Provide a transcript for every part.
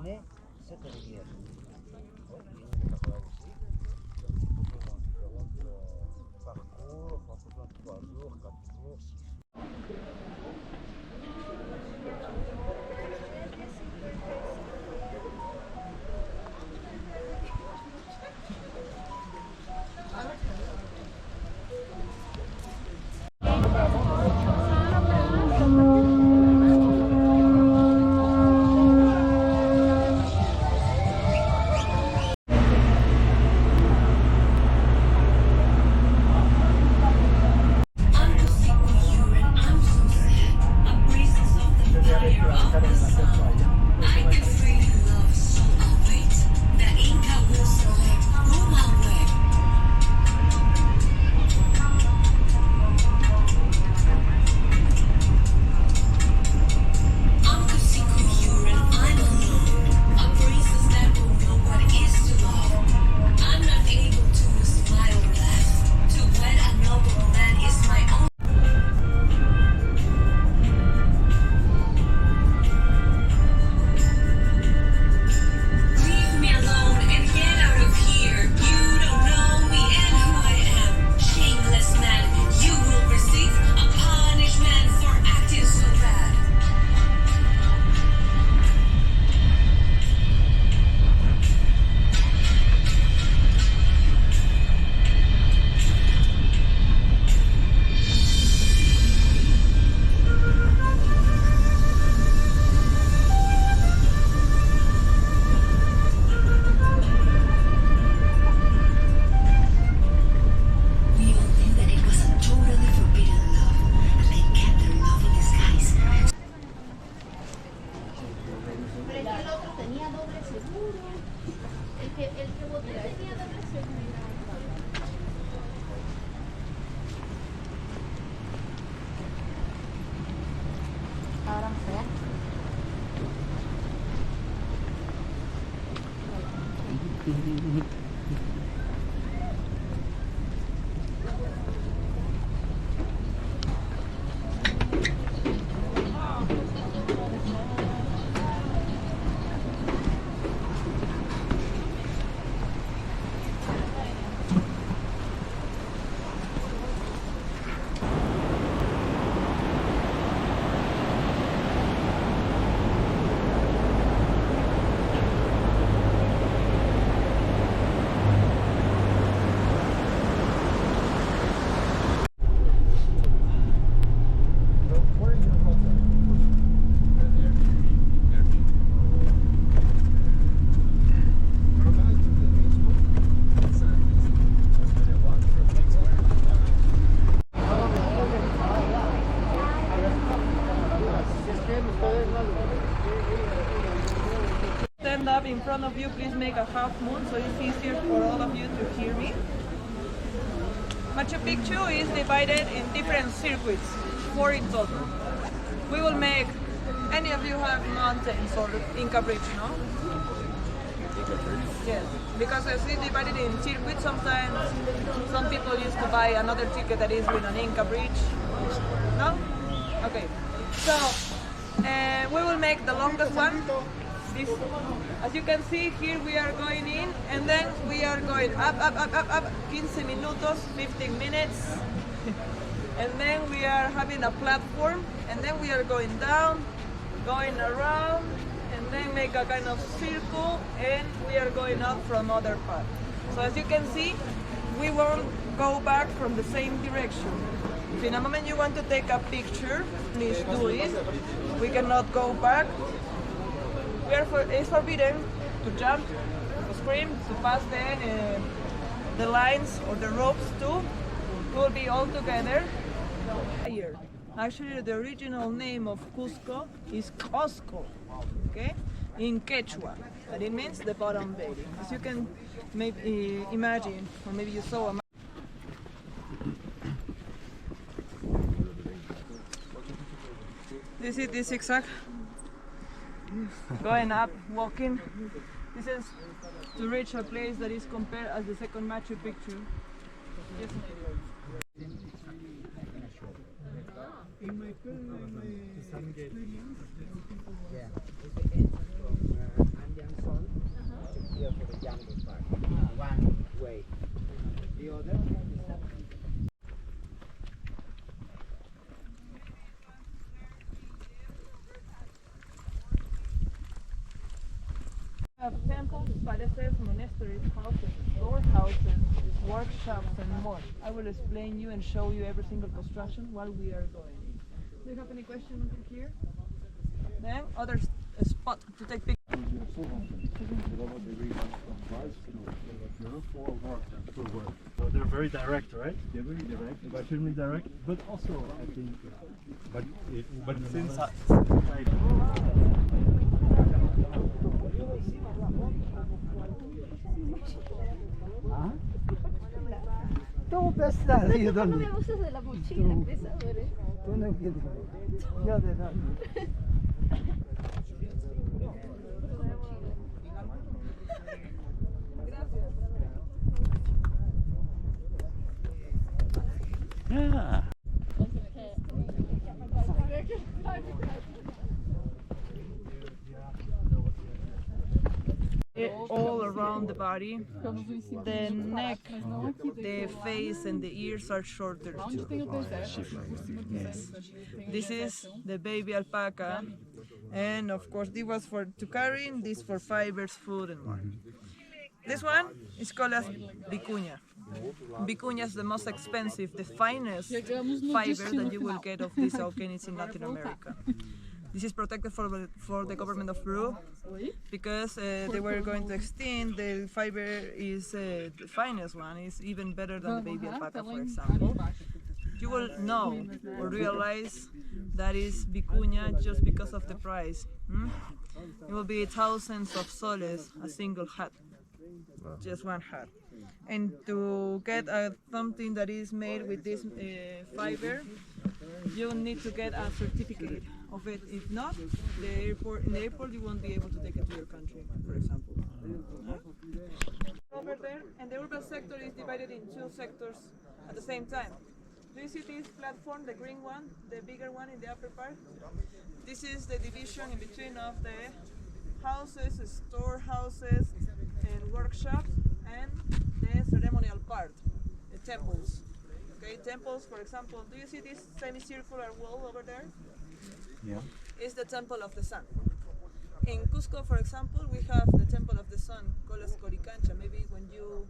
mais cette rivière. Parcours, on peut faire 3 jours, 4 jours, 6 jours. Stand up in front of you, please make a half moon so it's easier for all of you to hear me. Machu Picchu is divided in different circuits, 4 in total. We will make, any of you have mountains or Inca Bridge, no? Yes, because as it's divided in circuits, sometimes some people used to buy another ticket that is with an Inca Bridge. No? Okay. So, we will make the longest one. This, as you can see, here we are going in, and then we are going up, 15 minutos, 15 minutes. And then we are having a platform, and then we are going down, going around, and then make a kind of circle, and we are going up from other part. So as you can see, we won't go back from the same direction. If in a moment you want to take a picture, please do it. We cannot go back. It's forbidden to jump, to scream, to pass the lines or the ropes too. We will be all together. Here. Actually, the original name of Cusco is Cosco, okay, in Quechua, and it means the bottom baby. As you can maybe imagine, or maybe you saw a this is the zigzag. Going up, walking. This is to reach a place that is compared as the second Machu Picchu. Yes. In my experience, Yeah. have temples, palaces, monasteries, houses, storehouses, workshops, and more. I will explain you and show you every single construction while we are going. Do you have any questions until here? Then other spot to take pictures. So they're very direct, right? They're very direct, extremely direct, but also I think, but since Todo pesado, yo No también. me gustas de la mochila, pesadores. Tú no quieres. Yo de nada. yeah. All around the body, the neck, the face, and the ears are shorter too. Yes. This is the baby alpaca, and of course this was for to carry, and this for fibers, food, and more. This one is called as vicuña. Vicuña is the most expensive, the finest fiber that you will get of these alkenids in Latin America. This is protected for the government of Peru because they were going to extinct. The fiber is the finest one. It's even better than the baby alpaca, for example. You will know or realize that is vicuña just because of the price. It will be thousands of soles a single hat, just one hat. And to get something that is made with this fiber, you need to get a certificate of it. If not, in the airport you won't be able to take it to your country, for example. Over there, and the urban sector is divided in two sectors at the same time. Do you see this platform, the green one, the bigger one in the upper part? This is the division in between of the houses, storehouses, and workshops, and the ceremonial part, the temples. Okay, temples, for example, do you see this semicircular wall over there? Yeah. It's the temple of the sun. In Cusco, for example, we have the temple of the sun called as Coricancha. Maybe when you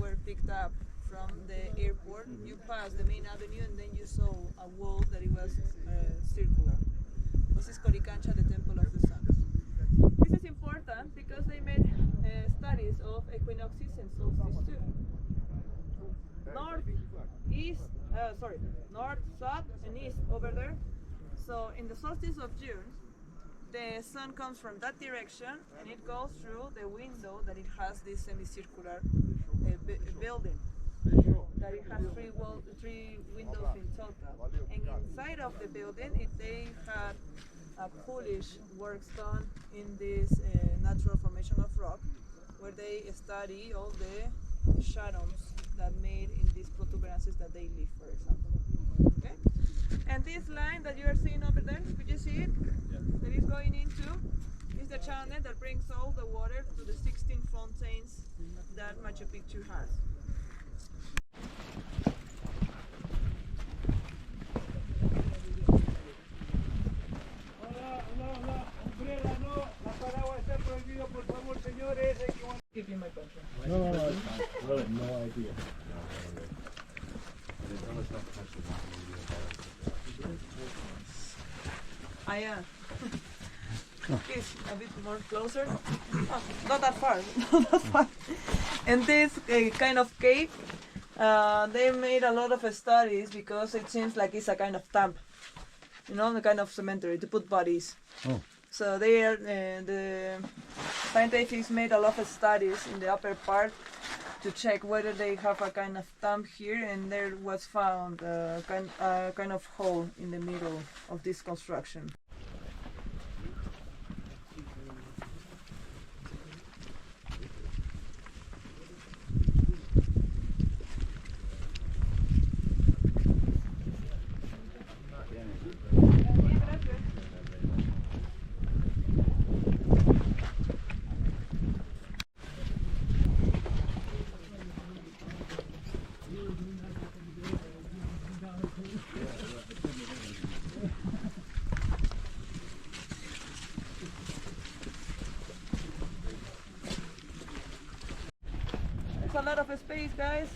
were picked up from the airport, you passed the main avenue and then you saw a wall that it was circular. This is Coricancha, the temple of the sun. This is important because they made studies of equinoxes and solstices too. North, south, and east over there. So in the solstice of June, the sun comes from that direction and it goes through the window that it has this semicircular building. That it has three windows in total. And inside of the building, they had a Polish works done in this natural formation of rock, where they study all the shadows that made in these protuberances that they leave, for example. Okay? And this line that you are seeing over there, could you see it? Yeah. That is going into is the channel that brings all the water to the 16 fountains that Machu Picchu has. Give you my contract. No, really, no idea. Yeah. Please, a bit more closer. Oh, not that far. Not that far. And this kind of cave, they made a lot of studies because it seems like it's a kind of tomb, you know, the kind of cemetery to put bodies. Oh. So they are, the scientists made a lot of studies in the upper part to check whether they have a kind of tomb here, and there was found a kind of hole in the middle of this construction. a lot of space, guys.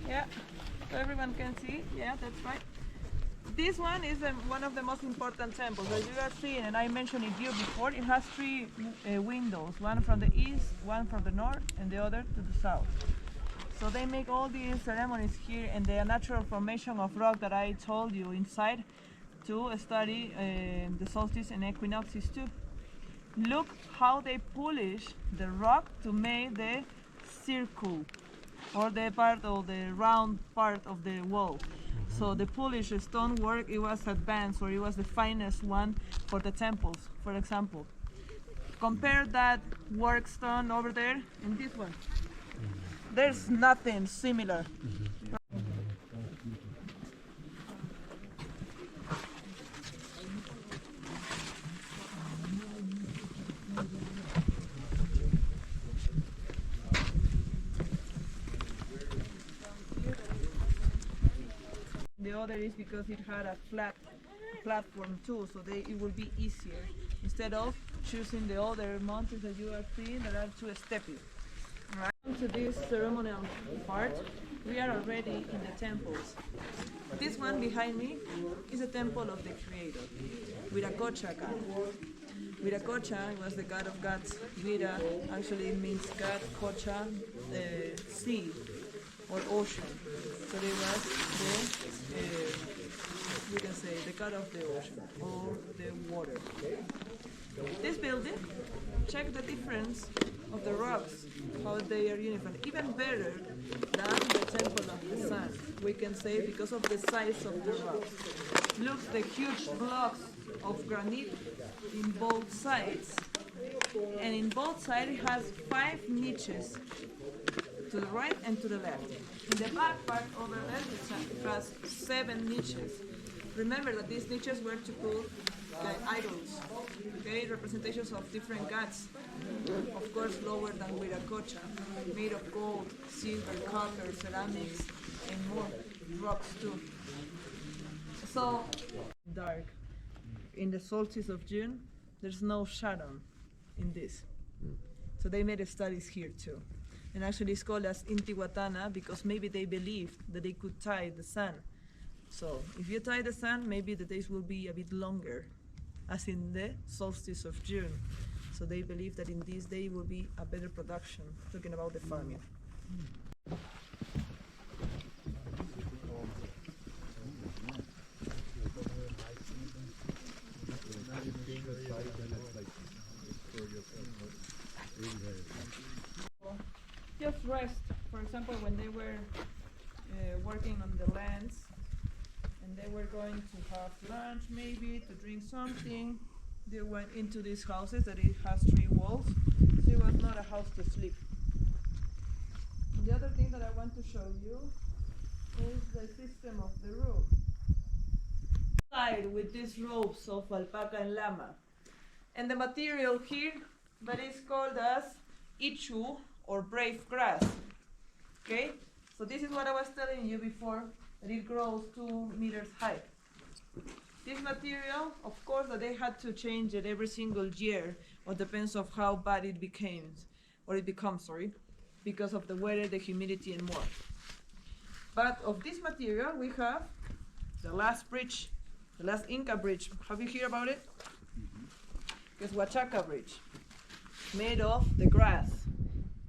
Yeah, so everyone can see. Yeah, that's right. This one is one of the most important temples as you are seeing, and I mentioned it you before. It has three windows, one from the east, one from the north, and the other to the south. So they make all these ceremonies here, and the natural formation of rock that I told you inside to study the solstice and equinoxes too. Look how they polish the rock to make the circle, or the part of the round part of the wall. So the Polish stonework, it was advanced, or it was the finest one for the temples, for example. Compare that work stone over there and this one. There's nothing similar. The other is because it had a flat platform too, so it will be easier instead of choosing the other mountains that you are seeing that are too steppy. Right. To this ceremonial part, we are already in the temples. This one behind me is a temple of the Creator, Viracocha god. Viracocha was the god of gods. Vira actually means God, Cocha, sea or ocean. So it was we can say the god of the ocean or the water. This building, check the difference of the rocks, how they are uniform, even better than the temple of the sun. We can say because of the size of the rocks. Look, the huge blocks of granite in both sides, and in both sides it has 5 niches to the right and to the left. In the back part over there it has 7 niches. Remember that these niches were to put idols, okay, representations of different gods, of course lower than Viracocha, made of gold, silver, copper, ceramics, and more rocks too. So dark. In the solstice of June, there's no shadow in this. So they made studies here too. And actually it's called as Intihuatana because maybe they believed that they could tie the sun. So if you tie the sun, maybe the days will be a bit longer, as in the solstice of June. So they believe that in this day will be a better production, talking about the farming. Just rest. For example, when they were working on the lands and they were going to have lunch, maybe to drink something, they went into these houses that it has 3 walls, so it was not a house to sleep. The other thing that I want to show you is the system of the roof. Side with these ropes of alpaca and llama, and the material here that is called as ichu or brave grass. Okay, so this is what I was telling you before, that it grows 2 meters high. This material, of course, that they had to change it every single year, or depends of how bad it becomes, because of the weather, the humidity, and more. But of this material, we have the last bridge, the last Inca bridge. Have you heard about it? It's Huachaca Bridge, made of the grass.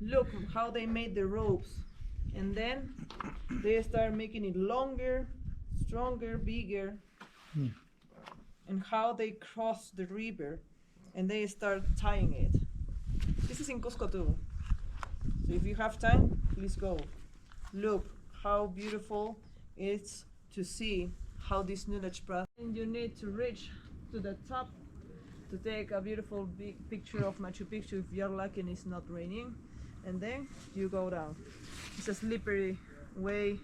Look how they made the ropes, and then they start making it longer, stronger, bigger, and how they cross the river and they start tying it. This is in Cusco too, so if you have time, please go. Look how beautiful it's to see how this knowledge process. And you need to reach to the top to take a beautiful big picture of Machu Picchu if you're lucky and it's not raining, and then you go down. It's a slippery way.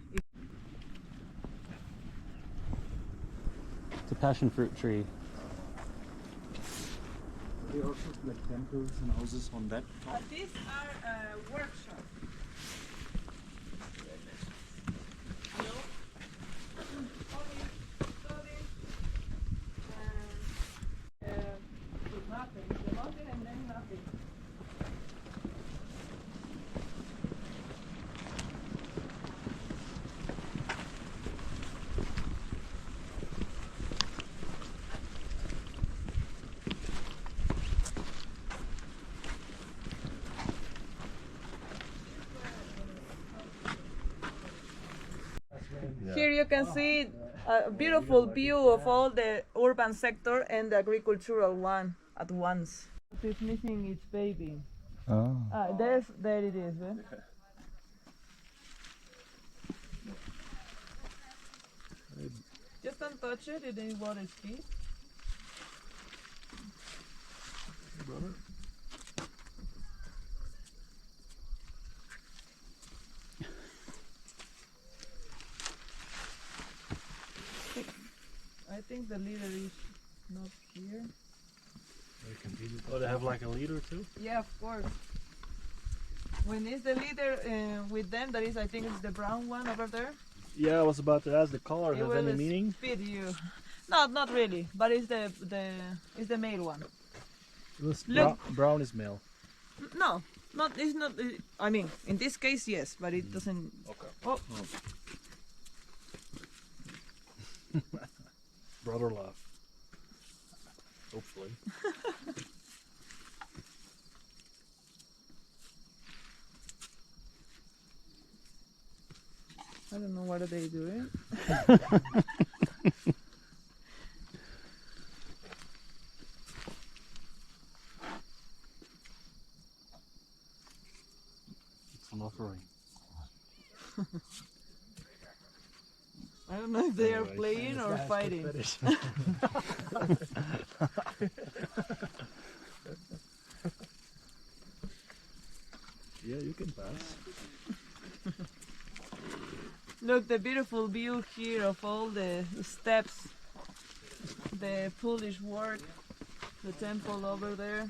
It's a passion fruit tree. They also like temples and houses on that top. These are workshops. you can see a beautiful view of all the urban sector and the agricultural one at once. It's missing its baby. Oh. There it is. Eh? Just don't touch it, it ain't what it's key. Brother. I think the leader is not here. Oh, they have like a leader too? Yeah, of course. When is the leader with them, that is, I think it's the brown one over there. Yeah, I was about to ask the color It has will any meaning? speed you. No, not really, but it's the male one. Look. Brown is male. No, it's not. I mean, in this case, yes, but it doesn't. Okay. Oh, Brother love. Hopefully. I don't know what are they doing. It's an offering. I don't know if they are Anyways. playing or fighting. Yeah, you can pass. Look, the beautiful view here of all the steps, the Polish work, the temple over there.